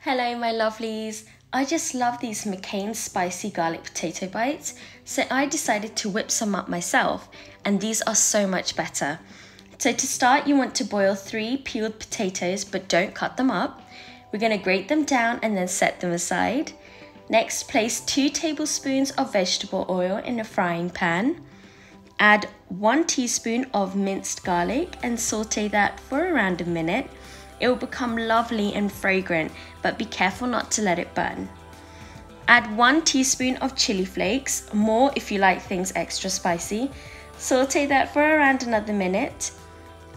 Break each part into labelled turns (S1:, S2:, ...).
S1: Hello my lovelies, I just love these McCain's spicy garlic potato bites, so I decided to whip some up myself, and these are so much better. So to start, you want to boil 3 peeled potatoes, but don't cut them up. We're going to grate them down and then set them aside. Next, place 2 tablespoons of vegetable oil in a frying pan. Add 1 teaspoon of minced garlic and saute that for around a minute. It will become lovely and fragrant, but be careful not to let it burn. Add 1 teaspoon of chili flakes, more if you like things extra spicy. Saute that for around another minute.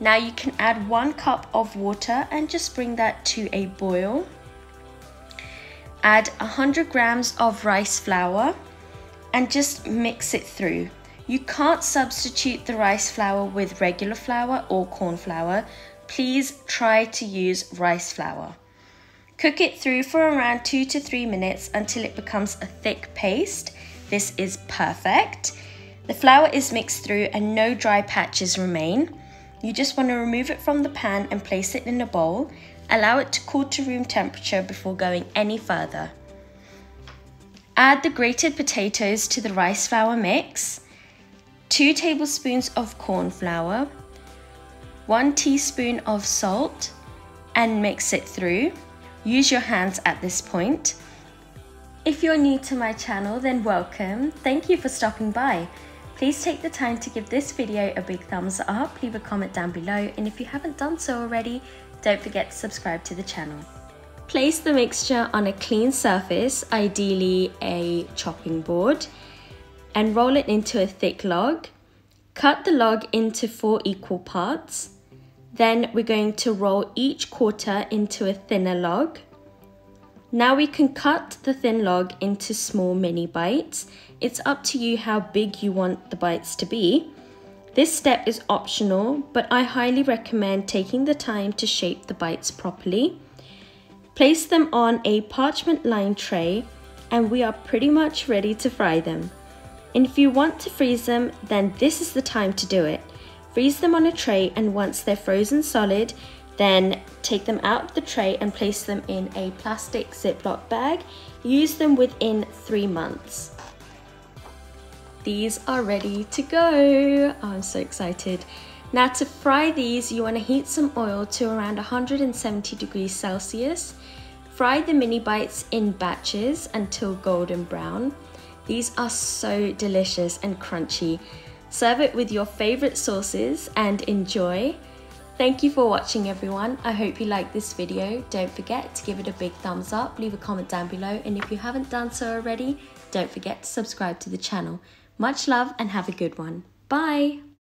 S1: Now you can add 1 cup of water and just bring that to a boil. Add 100 grams of rice flour and just mix it through. You can't substitute the rice flour with regular flour or corn flour. Please try to use rice flour. Cook it through for around 2 to 3 minutes until it becomes a thick paste. This is perfect. The flour is mixed through and no dry patches remain. You just want to remove it from the pan and place it in a bowl. Allow it to cool to room temperature before going any further. Add the grated potatoes to the rice flour mix, 2 tablespoons of corn flour, 1 teaspoon of salt, and mix it through. Use your hands at this point. If you're new to my channel, then welcome. Thank you for stopping by. Please take the time to give this video a big thumbs up, leave a comment down below, and if you haven't done so already, don't forget to subscribe to the channel. Place the mixture on a clean surface, ideally a chopping board, and roll it into a thick log. Cut the log into 4 equal parts. Then we're going to roll each quarter into a thinner log. Now we can cut the thin log into small mini bites. It's up to you how big you want the bites to be. This step is optional, but I highly recommend taking the time to shape the bites properly. Place them on a parchment lined tray and we are pretty much ready to fry them. And if you want to freeze them, then this is the time to do it. Freeze them on a tray, and once they're frozen solid, then take them out of the tray and place them in a plastic Ziploc bag. Use them within 3 months. These are ready to go. Oh, I'm so excited. Now to fry these, you want to heat some oil to around 170 degrees Celsius. Fry the mini bites in batches until golden brown. These are so delicious and crunchy. Serve it with your favorite sauces and enjoy. Thank you for watching everyone. I hope you liked this video. Don't forget to give it a big thumbs up, leave a comment down below, and if you haven't done so already, don't forget to subscribe to the channel. Much love and have a good one. Bye!